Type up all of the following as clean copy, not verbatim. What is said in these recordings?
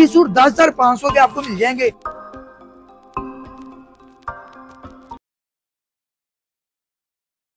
30 suit 10,500 के आपको मिल जाएंगे।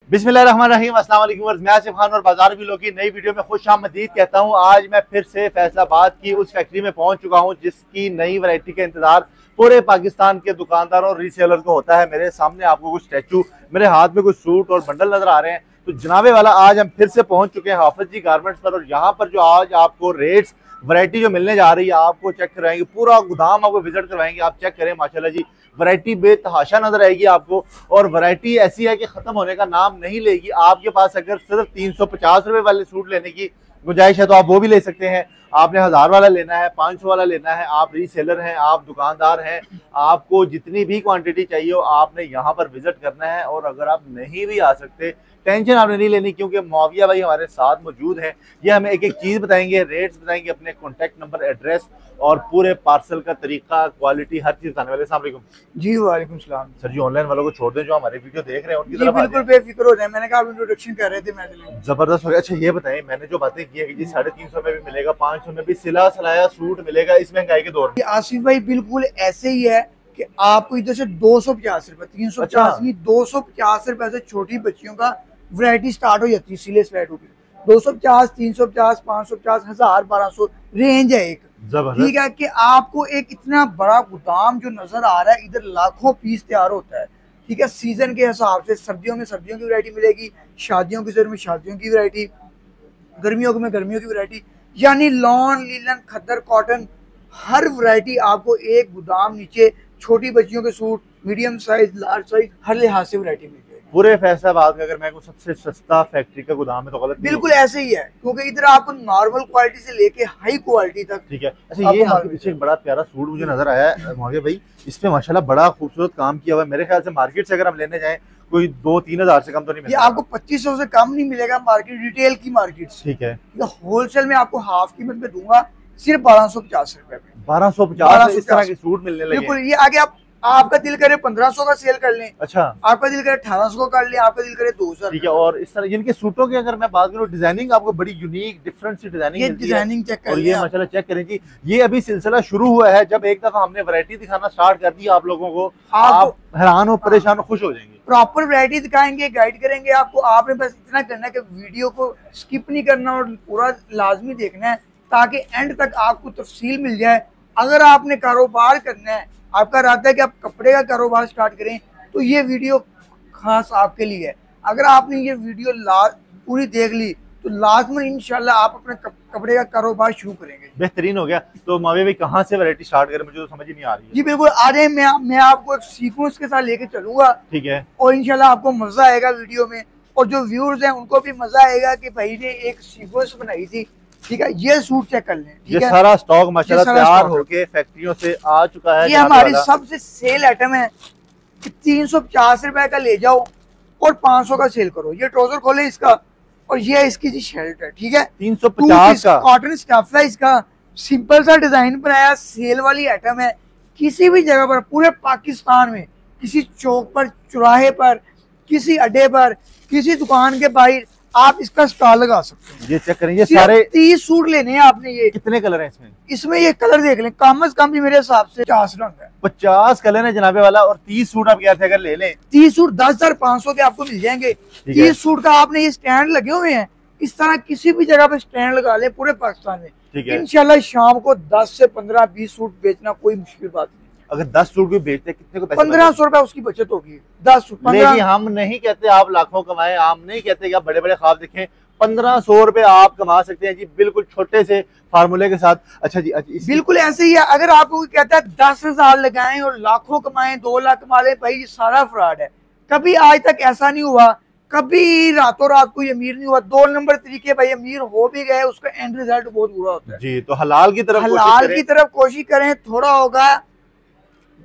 बिस्मिल्लाहिर्रहमानिर्रहीम, अस्सलाम वालेकुम। मैं आसिफ खान और बाजार भी लोग की नई वीडियो में खुशामदीद कहता हूँ। आज मैं फिर से फैसलाबाद की उस फैक्ट्री में पहुंच चुका हूँ जिसकी नई वैरायटी का इंतजार पूरे पाकिस्तान के दुकानदारों और रीसेलर को होता है। मेरे सामने आपको कुछ स्टैचू, मेरे हाथ में कुछ सूट और बंडल नजर आ रहे हैं। तो जनाबे वाला आज हम फिर से पहुंच चुके हैं हाफिज जी गारमेंट्स पर, और यहाँ पर जो आज आपको रेट्स वैरायटी जो मिलने जा रही है आपको चेक करवाएंगे, पूरा गोदाम आपको विजिट करवाएंगे। आप चेक करें, माशाल्लाह जी वैरायटी बेतहाशा नजर आएगी आपको, और वैरायटी ऐसी है कि खत्म होने का नाम नहीं लेगी। आपके पास अगर सिर्फ 350 रुपए वाले सूट लेने की गुंजाइश है तो आप वो भी ले सकते हैं। आपने 1000 वाला लेना है, 500 वाला लेना है, आप रीसेलर हैं, आप दुकानदार हैं, आपको जितनी भी क्वांटिटी चाहिए हो आपने यहाँ पर विजिट करना है। और अगर आप नहीं भी आ सकते, टेंशन आपने नहीं लेनी, क्योंकि मुआविया भाई हमारे साथ मौजूद हैं। ये हमें एक एक चीज़ बताएंगे, रेट्स बताएंगे, अपने कॉन्टैक्ट नंबर, एड्रेस और पूरे पार्सल का तरीका, क्वालिटी, हर चीज़ बताने वाले। अस्सलाम वालेकुम जी। वालेकुम सलाम सर जी। ऑनलाइन वालों को छोड़ दें जो हमारे वीडियो देख रहे हैं उनकी तरफ बिल्कुल बेफिक्र हो जाए। मैंने कहा आप इंट्रोडक्शन कर रहे थे, मैं जबरदस्त हो गया। अच्छा ये बताएं, मैंने जो बातें की है कि जी 350 में भी मिलेगा, 500 में भी सिला सलाया सूट मिलेगा इस महंगाई के दौर में। आसिफ भाई बिल्कुल ऐसे ही है कि आपको इधर से 250 रुपए, 350 नहीं 250 रुपए से छोटी बच्चियों का वैरायटी स्टार्ट हो जाती है। सिले स्वेटों की 250, 350, 550, 1000, 1200 रेंज है एक। ठीक है कि आपको एक इतना बड़ा गोदाम जो नजर आ रहा है, इधर लाखों पीस तैयार होता है। ठीक है, सीजन के हिसाब से सर्दियों में सर्दियों की वैरायटी मिलेगी, शादियों के में शादियों की वैरायटी, गर्मियों में गर्मियों की वैरायटी, यानी लॉन, लीलन, खद्दर, कॉटन, हर वैरायटी आपको एक गोदाम नीचे। छोटी बच्चियों के suit, medium size, large size, हर लिहाज से वैरायटी मिल जाएगी। पूरे फैसलाबाद में अगर मैं को सबसे सस्ता फैक्ट्री का गोदाम है तो गलत बिल्कुल ऐसे ही है, क्योंकि इधर आपको नॉर्मल क्वालिटी से लेके हाई क्वालिटी तक। ठीक है। अच्छा ये आपके पीछे एक बड़ा प्यारा सूट मुझे नजर आया है मुआविया भाई, इसपे माशाल्लाह बड़ा खूबसूरत काम किया हुआ है। मेरे ख्याल से मार्केट से अगर हम लेने जाएं कोई 2-3 हजार से कम तो नहीं मिलेगा। ये आपको 2500 से कम नहीं मिलेगा मार्केट, रिटेल की मार्केट से। ठीक है, होलसेल में आपको हाफ कीमत में दूंगा, सिर्फ 1250 रुपए में। 1250 इस तरह के सूट मिलने लगे। बिल्कुल, ये आगे आपका दिल करे 1500 का सेल कर लें, अच्छा आपका दिल करे 1800 का कर लें, आपका दिल करे 2000। ठीक है। और इस तरह जिनके सूटों की अगर मैं बात करूं, डिजाइनिंग आपको बड़ी यूनिक डिफरेंट सी डिजाइनिंग मिलती है। डिजाइनिंग चेक कर, और ये माशाल्लाह चेक करें जी, ये अभी सिलसिला शुरू हुआ है। जब एक दफा हमने वैरायटी दिखाना स्टार्ट कर दी आप लोगों को, आप हैरान हो, परेशान हो, खुश हो जाएंगे। प्रॉपर वैरायटी दिखाएंगे, गाइड करेंगे आपको। आपने बस इतना करना है कि वीडियो को स्किप नहीं करना और पूरा लाजमी देखना है, ताकि एंड तक आपको तफसील मिल जाए। अगर आपने कारोबार करना है, आपका इरादा है कि आप कपड़े का कारोबार स्टार्ट करें, तो ये वीडियो खास आपके लिए है। अगर आपने ये वीडियो पूरी देख ली तो लाजमन इंशाल्लाह आप अपने कपड़े का कारोबार शुरू करेंगे। बेहतरीन हो गया। तो मुआविया भाई कहाँ से वैरायटी स्टार्ट करें, मुझे तो समझ ही नहीं आ रही है। जी बिल्कुल, आ जाए, मैं आपको एक सीक्वेंस के साथ लेके चलूंगा। ठीक है, और इंशाल्लाह आपको मजा आएगा वीडियो में, और जो व्यूअर्स हैं उनको भी मजा आएगा कि भाई ने एक सीक्वेंस बनाई थी। ठीक है, ये सूट चेक कर लें। ये सारा स्टॉक माशाल्लाह तैयार होके फैक्ट्रियों से आ चुका है। ये हमारी सबसे सेल आइटम है कि 350 रुपए का ले जाओ और 500 का सेल करो। ये ट्राउजर खोले इसका, और ये इसकी जी शर्ट है। ठीक है, 350 का कॉटन स्टफ है इसका, सिंपल सा डिजाइन बनाया, सेल वाली आइटम है। किसी भी जगह पर पूरे पाकिस्तान में, किसी चौक पर, चौराहे पर, किसी अड्डे पर, किसी दुकान के बाहर आप इसका स्टॉल लगा सकते हैं। ये चेक करें, ये सारे 30 सूट लेने हैं आपने। ये कितने कलर हैं इसमें? इसमें ये कलर देख लें, कम से कम भी मेरे हिसाब से 50 रंग है। 50 कलर है जनाबे वाला, और 30 सूट आप क्या थे अगर ले लें? 30 सूट 10,500 के आपको मिल जाएंगे। 30 सूट का आपने ये स्टैंड लगे हुए हैं, इस तरह किसी भी जगह पे स्टैंड लगा ले पूरे पाकिस्तान में। इंशाल्लाह शाम को 10 से 15-20 सूट बेचना कोई मुश्किल बात नहीं। अगर 10 सूट भी बेचते कितने को? 1500 रुपए उसकी बचत होगी। 10 सूट। हम नहीं कहते आप लाखों कमाए, हम नहीं कहते कि आप बड़े बड़े ख्वाब देखें। 1500 रुपए आप कमा सकते हैं जी, बिल्कुल छोटे से फार्मूले के साथ। अच्छा जी, बिल्कुल ऐसे ही है। अगर आपको कहता है 10,000 लगाएं और लाखों कमाएं, 2 लाख कमा ले, भाई ये सारा फ्रॉड है। कभी आज तक ऐसा नहीं हुआ, कभी रातों रात कोई अमीर नहीं हुआ। 2 नंबर तरीके, भाई अमीर हो भी गए उसका एंड रिजल्ट बहुत बुरा होता है जी। तो हलाल की तरफ कोशिश करें, थोड़ा होगा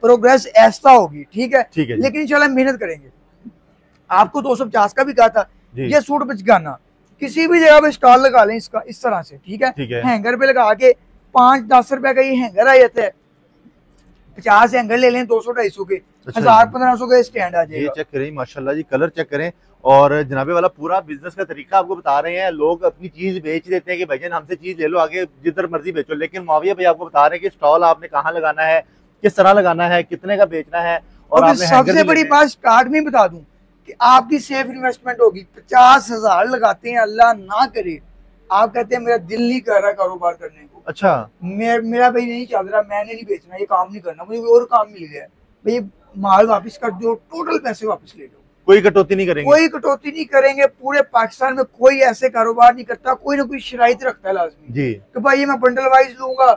प्रोग्रेस ऐसा होगी। ठीक है, लेकिन इंशाल्लाह मेहनत करेंगे। आपको 250 का भी कहा था, ये सूट बचगाना किसी भी जगह पे स्टॉल लगा लें इसका, इस तरह से। ठीक है, हैंगर पे लगा के 5-10 रुपए का ये हैंगर आ जाता है। 50 हैंगर ले लें 200-250 के, 1000-1500 का स्टैंड आ जाएगा। ये चेक करें माशाल्लाह जी, कलर चेक करें, और जनाबे वाला पूरा बिजनेस का तरीका आपको बता रहे हैं। लोग अपनी चीज बेच देते हैं कि भाईजान हमसे चीज ले लो, आगे जिधर मर्जी बेचो, लेकिन मुआविया भाई आपको बता रहे हैं कि स्टॉल आपने कहाँ लगाना है, किस तरह लगाना है, कितने का बेचना है। और आपने सबसे बड़ी बात स्टार्ट में बता दूं कि आपकी सेफ इन्वेस्टमेंट होगी। 50,000 लगाते हैं, अल्लाह ना करे आप कहते हैं मेरा दिल नहीं कर रहा कारोबार करने को, अच्छा मेरा भाई नहीं चल रहा, मैंने नहीं बेचना, ये काम नहीं करना, मुझे और काम मिल गया भाई, माल वापस कर दो, टोटल पैसे वापस ले लो, कोई कटौती नहीं करेंगे, कोई कटौती नहीं करेंगे। पूरे पाकिस्तान में कोई ऐसे कारोबार नहीं करता, कोई ना कोई शराइत रखता है लाजमी जी कि भाई ये मैं बंडल वाइज लूंगा,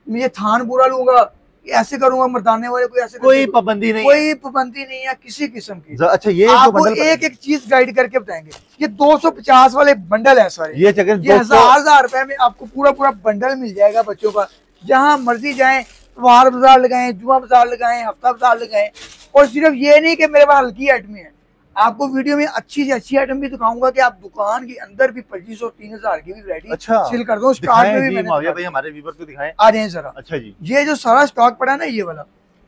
ये थान पूरा लूंगा, ऐसे करूंगा, मर्दाने वाले कोई ऐसे कोई पाबंदी नहीं, कोई पाबंदी नहीं है किसी किस्म की। अच्छा ये आपको एक एक चीज गाइड करके बताएंगे। ये 250 वाले बंडल है सारे, ये 1000 रुपए में आपको पूरा पूरा बंडल मिल जाएगा बच्चों का। जहां मर्जी जाएं, वार बाजार लगाएं, जुमा बाजार लगाएं, हफ्ता बाजार लगाएं। और सिर्फ ये नहीं कि मेरे पास हल्की आइटमें हैं, आपको वीडियो में अच्छी से अच्छी आइटम भी दिखाऊंगा कि आप दुकान के अंदर भी 2500-3000 की भी वैरायटी सेल कर दो। स्टार्ट में भी मैंने भाई हमारे व्यूअर को दिखाएं, आ जाए जरा। अच्छा जी, ये जो सारा स्टॉक पड़ा ना, ये वाला,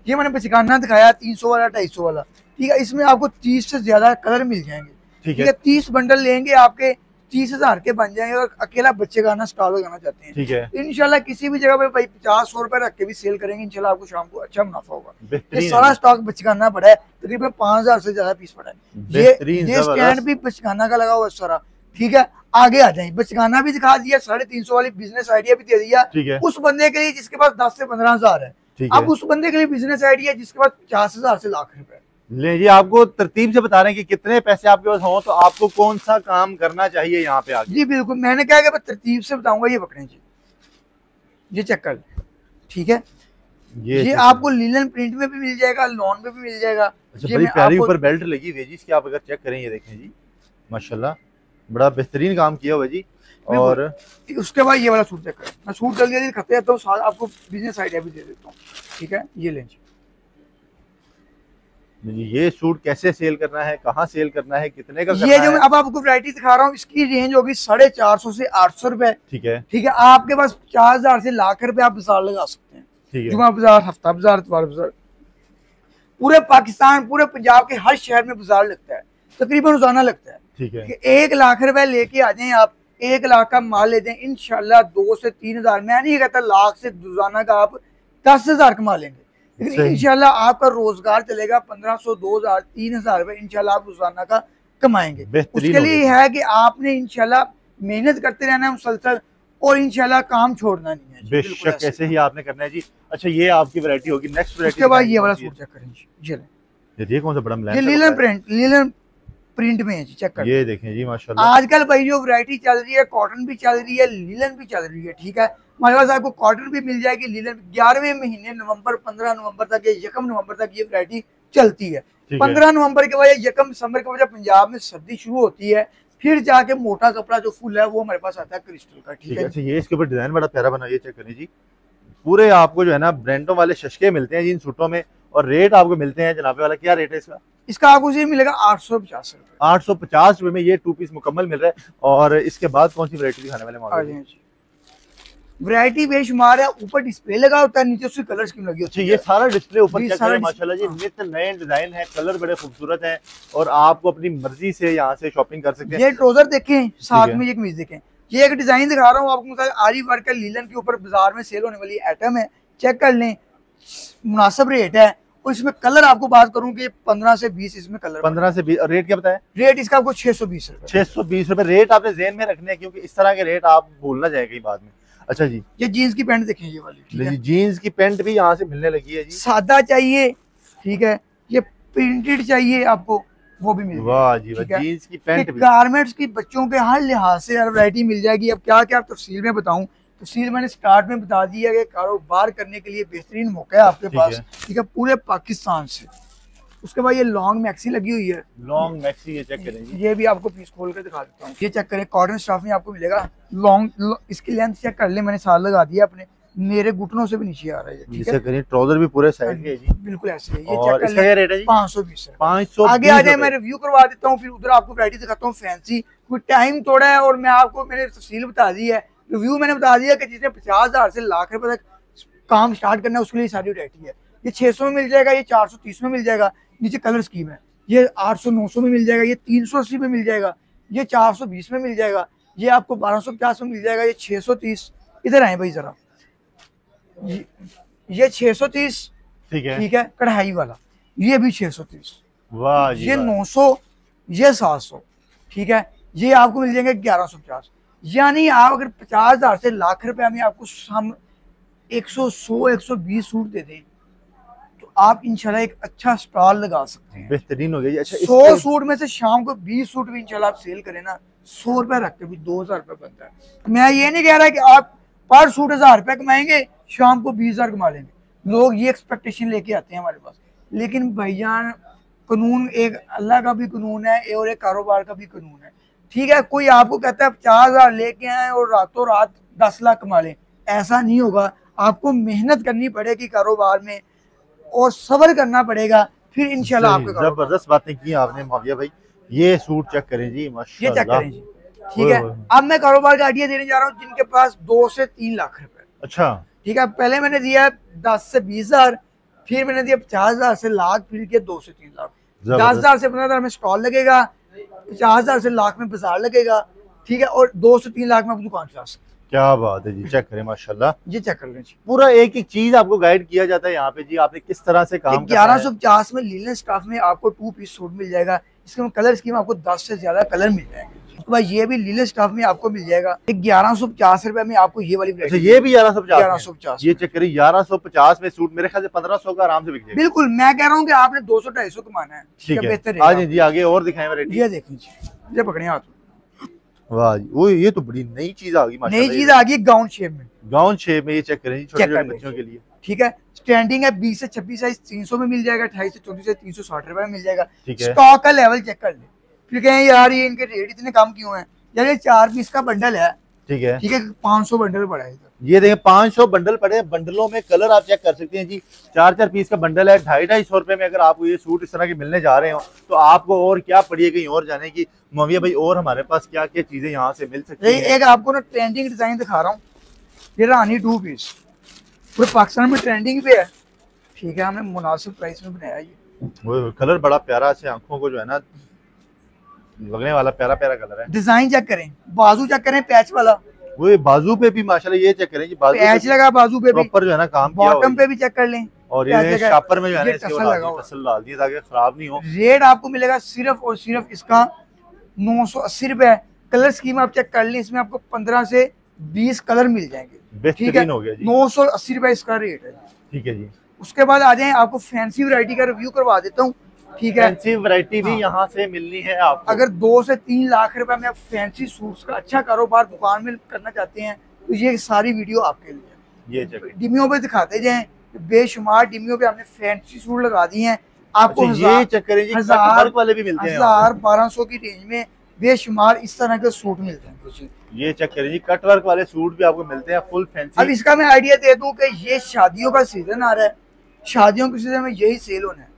ये मैंने बचकाना दिखाया 300 वाला, 250 वाला, ठीक है। इसमें आपको 30 से ज्यादा कलर मिल जाएंगे, ठीक है। 30 बंडल लेंगे आपके 30,000 के बन जाएंगे। और अकेला बच्चे का स्टॉल लगाना चाहते हैं, ठीक है, इंशाल्लाह किसी भी जगह पे भाई 50-100 रुपए रख के भी सेल करेंगे, इंशाल्लाह आपको शाम को अच्छा मुनाफा होगा। ये सारा स्टॉक बचकाना पड़ा है, तकरीबन 5,000 से ज्यादा पीस पड़ा है। ये स्टैंड भी बचकाना का लगा हुआ सारा, ठीक है। आगे आ जाए, बचकाना भी दिखा दिया, 350 वाली बिजनेस आइडिया भी दे दिया उस बंदे के लिए जिसके पास 10 से 15,000 है। अब उस बंदे के लिए बिजनेस आइडिया जिसके पास 50,000 से लाख रुपए। ले जी, आपको तरतीब से बता रहे हैं कि कितने पैसे आपके पास हो तो आपको कौन सा काम करना चाहिए यहाँ पे आगे। जी बिल्कुल, मैंने कहा कि मैं तरतीब से बताऊंगा। ये पकड़े जी, ये चेक कर, ठीक है। ये आपको लीलन प्रिंट में भी मिल जाएगा, लॉन में भी मिल जाएगा। अच्छा, बड़ी प्यारी ऊपर बेल्ट लगी हुई है जी इसकी, आप अगर चेक करें, ये देखें जी माशाल्लाह, बड़ा बेहतरीन काम किया हुआ जी। और उसके बाद ये वाला सूट चेक करें, मैं सूट जल्दी जल्दी खत्म जाता हूँ, आपको बिजनेस आइडिया भी दे देता हूँ, ठीक है। ये लें जी, ये सूट कैसे सेल करना है, कहाँ सेल करना है, कितने का ये जो मैं अब आपको वैरायटी दिखा रहा हूँ, इसकी रेंज होगी 450 से 800 रुपए, ठीक है, ठीक है। आपके पास 50,000 से लाख रुपए आप बाजार लगा सकते हैं, ठीक है। जुमा बाजार, हफ्ता बाजार, इतवार बाजार, पूरे पाकिस्तान, पूरे पंजाब के हर शहर में बाजार लगता है, तकरीबन रोजाना लगता है, ठीक है। 1 लाख रुपए लेके आ जाए आप, 1 लाख का माल लेते हैं, इंशाल्लाह 2 से 3,000, मैं नहीं कहता लाख से रोजाना का आप 10,000 कमा लेंगे, लेकिन इंशाल्लाह आपका रोजगार चलेगा 1,500, 2,000, 3,000 रुपए इंशाल्लाह आप रोजाना का कमाएंगे। उसके लिए है कि आपने इंशाल्लाह मेहनत करते रहना है मुसलसल, और इंशाल्लाह काम छोड़ना नहीं है। बेशक ऐसे ही आपने करना है जी। अच्छा, ये आपकी वैरायटी होगी। नेक्स्ट वैरायटी, उसके बाद ये वाला सूट चेक करें जी, ये कौन सा बड़ा मिला है? ये लीलन प्रिंट में है जी, चेक करें। ये देखें जी माशाल्लाह, आजकल भाई जो वैरायटी चल रही है, कॉटन भी चल रही है, लीलन भी चल रही है, ठीक है। हमारे पास आपको कॉटन भी मिल जाएगी, लीलन 11वें महीने नवंबर, 15 नवंबर तक या 1 नवंबर तक ये वैरायटी चलती है। 15 नवंबर के बाद 1 दिसंबर के बाद पंजाब में सर्दी शुरू होती है, फिर जाके मोटा कपड़ा जो फुल है वो हमारे पास आता है क्रिस्टल का, ठीक है। अच्छा, ये इसके ऊपर डिजाइन बड़ा प्यारा बना, ये चेक करें जी। पूरे आपको जो है ना ब्रांडों वाले शशके मिलते हैं जी इन सूटों में, और रेट आपको मिलते हैं जनाबे वाला, क्या रेट है इसका? इसका आपको ये मिलेगा 850 रुपए, 850 रुपए में ये 2 पीस मुकम्मल मिल रहा है। और इसके बाद कौन सी वैरायटी दिखाने वाले? वैरायटी बेशुमार है, ऊपर डिस्प्ले लगा होता है, नीचे उसकी कलर स्कीम लगी होती है। ये सारा डिस्प्ले ऊपर माशाल्लाह जी, नित नए डिजाइन है, कलर बड़े खूबसूरत हैं, और आपको अपनी मर्जी से यहाँ से शॉपिंग कर सकते हैं। ये ट्राउजर देखें, साथ में ये कमीज देखें, ये एक डिजाइन दिखा रहा हूँ आपको, आरी वर्क का लीलन के ऊपर बाजार में सेल होने वाली आइटम है, चेक कर लें, मुनासिब रेट है। और इसमें कलर आपको बात करूं कि 15 से 20 इसमें कलर, 15 से 20। और रेट क्या बताएं? रेट इसका आपको 620 रुपए, 620 रुपए। रेट आपने ज़हन में रखने हैं, क्योंकि इस तरह के रेट आप भूल ना जाएगा बाद में। अच्छा जी, ये जीन्स की पैंट देखें, ये वाली जीन्स की पैंट भी यहाँ से मिलने लगी है जी। सादा चाहिए, ठीक है, ये प्रिंटेड चाहिए आपको, वो भी मिल, वाह जी वाह, जीन्स की पैंट भी। गारमेंट्स की बच्चों के हर लिहाज से हर वैरायटी मिल जाएगी। अब क्या क्या तफसील में बताऊं, तफसील मैंने स्टार्ट में बता दी है कि कारोबार करने के लिए बेहतरीन मौका है आपके पास, ठीक है, पूरे पाकिस्तान से। उसके बाद ये लॉन्ग मैक्सी लगी हुई है, लॉन्ग मैक्सी, ये चेक करें, ये भी आपको पीस खोल कर दिखा देता हूँ। ये चेक करें, कॉटन स्टाफ में आपको मिलेगा लॉन्ग, इसकी लेंथ चेक कर ले, मैंने साल लगा दिया अपने, मेरे घुटनों से भी नीचे आ रहा है, ठीक है। ट्राउजर भी पूरे साइड के जी, बिल्कुल ऐसे है। ये चेक कर ले, रेट है जी 520 है। 520। आगे आ जाए, मैं रिव्यू करवा देता हूँ, फिर उधर आपको वैरायटी दिखाता हूँ फैंसी। कोई टाइम थोड़ा है, और मैं आपको, मैंने तफसील बता दी है, रिव्यू मैंने बता दिया कि जिसने 50,000 से लाख रुपए तक काम स्टार्ट करना है उसके लिए सारी वैरायटी है। ये 600 में मिल जाएगा, ये 430 में मिल जाएगा, नीचे कलर स्कीम है। ये 800-900 में मिल जाएगा, ये 380 में मिल जाएगा, ये 420 में मिल जाएगा, ये आपको 1250 में मिल जाएगा, ये 630। इधर आए भाई जरा, ये 630 ठीक है, ठीक है, कढ़ाई वाला, ये भी 630। वाह जी ये वाह। 900, ये 700, ठीक है, ये आपको मिल जाएंगे 1150। यानी आप अगर 50,000 से लाख रुपए में आपको हम 120 सूट दे दें तो आप इंशाल्लाह एक अच्छा स्टॉल लगा सकते हैं। बेहतरीन हो गया जी। अच्छा 100 सूट में से शाम को 20 सूट भी इंशाल्लाह आप सेल करें ना, 100 रुपए रख के भी 2,000 रुपए बनता है। मैं ये नहीं कह रहा कि आप पर सूट 1,000 रुपए कमाएंगे, शाम को 20,000 कमा लेंगे। लोग ये एक्सपेक्टेशन लेके आते हैं हमारे पास, लेकिन भाईजान कानून एक अल्लाह का भी कानून है और एक कारोबार का भी कानून है, ठीक है। कोई आपको कहता है 50,000 लेके आए और रातों रात 10 लाख कमा लें, ऐसा नहीं होगा। आपको मेहनत करनी पड़ेगी कारोबार में और सब्र करना पड़ेगा, फिर इंशाल्लाह आपका जबरदस्त बातें की आपने माविया भाई। ये सूट चेक करें जी, ये माशाल्लाह, चेक करें जी, ठीक है। अब मैं कारोबार का आइडिया देने जा रहा हूँ जिनके पास 2 से 3 लाख रुपए, अच्छा ठीक है। पहले मैंने दिया 10 से 20,000, फिर मैंने दिया 50,000 से लाख, फिर किया 2 से 3 लाख। 10,000 से 15,000 में स्टॉल लगेगा, 50,000 से लाख में बाजार लगेगा, ठीक है, और 2 से 3 लाख में आप दुकान चला सकते हैं। क्या बात है जी, चेक करें माशाल्लाह। ये चेक कर लें जी, पूरा एक एक चीज आपको गाइड किया जाता है यहाँ पे जी, आपने किस तरह से काम करना है। 1150 में लीलन स्टाफ में आपको 2 पीस सूट मिल जाएगा। इसके कलर स्कीम आपको 10 से ज्यादा कलर मिल जाएंगे। उसके बाद ये भी लीलन स्टाफ में आपको मिल जाएगा 1150 रुपए में आपको ये वाली। अच्छा ये भी 1150, 1150, ये चेक करें 1150 में सूट मेरे ख्याल से 1500 का आराम से बिक जाएगा। बिल्कुल, मैं कह रहा हूँ कि आपने 200-250 कमाना है, ठीक है। बेहतर आज जी आगे और दिखाएं वैरायटी। ये देखिए जी, ये पकड़े हाथ, वाह जी, वो ये तो बड़ी नई चीज आ गई माशाल्लाह। नई चीज आ गई गाउन शेप में, गाउन शेप में, ये चेक करें जी, छोटे चेक छोटे कर बच्चों के लिए, ठीक है। स्टैंडिंग है 20 से 26 साइज 300 में मिल जाएगा, 28 से 34 साइज 360 रुपए में मिल जाएगा। ठीक है। स्टॉक का लेवल चेक कर ले, फिर कहें यार ये इनके रेट इतने कम क्यों हैं। यार ये 4 पीस का बंडल है, ठीक है, ठीक है, 500 बंडल पड़ा है। ये देखें 500 बंडल पड़े हैं। बंडलों में कलर आप चेक कर सकते हैं जी। 4-4 पीस का बंडल है, 250-250 रुपए में अगर आपको ये सूट इस तरह के मिलने जा रहे हो तो आपको और क्या पड़िए कहीं और जाने की। माविया भाई और हमारे पास क्या क्या चीजें यहाँ से मिल सकती हैं? एक आपको ना ट्रेंडिंग डिजाइन दिखा रहा हूँ, ये रानी 2 पीस पूरे पाकिस्तान में ट्रेंडिंग पे है, ठीक है। हमने मुनासिब प्राइस में बनाया ये। वो कलर बड़ा प्यारा से आंखों को जो है ना लगने वाला प्यारा प्यारा कलर है। डिजाइन चेक करें, बाजू चेक करें, पैच वाला, वो बाजू पे भी माशाल्लाह, ये चेक करें जी, बाजू पैच लगा बाजू पे भी, प्रॉपर जो है ना काम किया हुआ बॉटम है। पे भी चेक कर लें, और ये शापर में जो है ना ये इसके टसल वो लगा हुआ। टसल डाल दिए ताकि खराब नहीं हो। रेट आपको मिलेगा सिर्फ और सिर्फ इसका 980 रुपए। कलर स्कीम आप चेक कर लें, इसमें आपको 15 से 20 कलर मिल जाएंगे, ठीक है। बेहतरीन हो गया जी, 980 रुपए इसका रेट है, ठीक है जी। उसके बाद आ जाए आपको फैंसी वैरायटी का रिव्यू करवा देता हूँ, ठीक है। फैंसी वैरायटी भी यहाँ से मिलनी है आपको। अगर 2 से 3 लाख रुपए में आप फैंसी सूट्स का अच्छा कारोबार दुकान में करना चाहते हैं तो ये सारी वीडियो आपके लिए। ये चेक डिमियो पे दिखाते जाएं, बेशुमार डिमियो पे हमने फैंसी सूट लगा दिए हैं आपको। अच्छा, ये चेक करें जी, कट वर्क वाले भी मिलते हैं। 1000-1200 की रेंज में बेशुमार इस तरह के सूट मिलते हैं कुछ। ये चेक करें जी, कट वर्क वाले सूट भी आपको मिलते हैं फुल फैंसी। अब इसका मैं आइडिया दे दूं कि ये शादियों का सीजन आ रहा है, शादियों के सीजन में यही सेल होना है,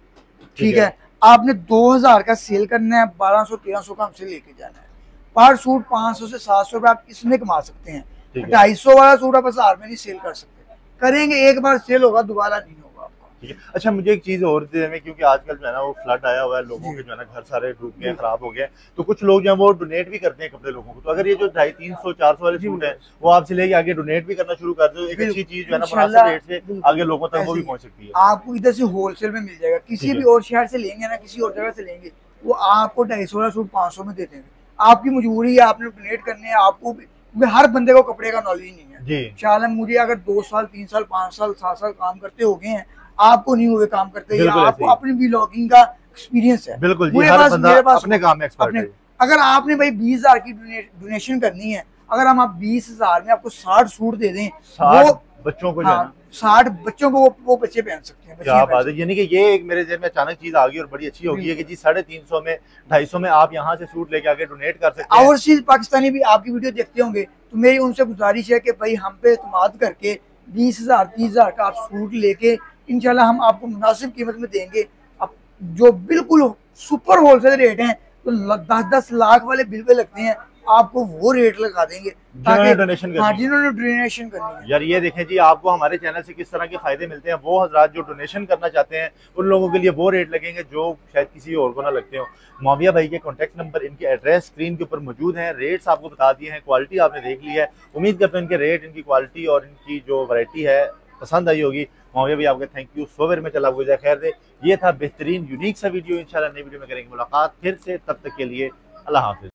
ठीक है। आपने 2000 का सेल करना है, 1200-1300 का हमसे लेके जाना है। पर सूट 500 से 700 रुपए आप इसमें कमा सकते हैं। 250 वाला सूट आप 1000 में नहीं सेल कर सकते, करेंगे एक बार सेल होगा, दोबारा नहीं होगा आपका, ठीक है। अच्छा मुझे एक चीज और दे में, क्योंकि आजकल जो है ना वो फ्लड आया हुआ है, लोगों के जो है ना घर सारे डूब गए, खराब हो गए, तो कुछ लोग जो है वो डोनेट भी करते हैं कपड़े लोगों को। तो अगर ये जो 250-300-400 वाले सूट है वो आपसे लेके आगे डोनेट भी करना शुरू कर दो, एक अच्छी चीज जो है ना मुनासिब रेट से आगे लोगों तक वो भी पहुंच सकती है। आपको इधर से होलसेल में मिल जाएगा। किसी भी और शहर से लेंगे ना, किसी और जगह से लेंगे, वो आपको 250 वाला सूट 500 में दे देंगे। आपकी मजबूरी है, आपने डोनेट करने हैं, आपको क्योंकि हर बंदे को कपड़े का नॉलेज नहीं है जी। शायद मुझे अगर 2 साल 3 साल 5 साल 7 साल काम करते हो गए हैं, आपको नहीं हुए काम करते, या आपको अपनी व्लॉगिंग का एक्सपीरियंस है। बिल्कुल जी, मेरे पास अपने काम में एक्सपर्ट है। अगर आपने भाई 20,000 की डोनेशन करनी है, अगर हम आप 20,000 में आपको 60 सूट दे दें, 60 बच्चों को, 60 बच्चों को वो बच्चे पहन सकते हैं। क्या बात है, यानी कि ये एक मेरे जेब में अचानक चीज आ गई और बड़ी अच्छी होगी है कि जी 350 में 250 में आप यहाँ से सूट लेके आके डोनेट कर सकते हैं। ओवरसीज पाकिस्तानी भी आपकी वीडियो देखते होंगे, तो मेरी उनसे गुजारिश है कि भाई हम पे एतमाद करके 20,000 30,000 का आप सूट लेके इंशाल्लाह हम आपको मुनासिब कीमत में देंगे। अब जो बिल्कुल सुपर होलसेल रेट हैं, तो 10-10 लाख वाले बिल पे लगते हैं, आपको वो रेट लगा देंगे जिन्होंने डोनेशन हाँ, करनी जिन्होंने डोनेशन करनी है। यार ये देखें जी, आपको हमारे चैनल से किस तरह के फायदे मिलते हैं। वो हजरात जो डोनेशन करना चाहते हैं उन लोगों के लिए वो रेट लगेंगे जो शायद किसी और को ना लगते हो। मुआविया भाई के कॉन्टैक्ट नंबर, इनके एड्रेस स्क्रीन के ऊपर मौजूद हैं। रेट्स आपको बता दिए हैं, क्वालिटी आपने देख ली है। उम्मीद करते हैं इनके रेट, इनकी क्वालिटी और इनकी जो वैरायटी है पसंद आई होगी। मुआविया भाई आपके thank you so very much. अल्लाह आपको खैर दे। ये था बेहतरीन यूनिक सा वीडियो। इंशाल्लाह नई वीडियो में करेंगे मुलाकात फिर से, तब तक के लिए अल्लाह हाफिज।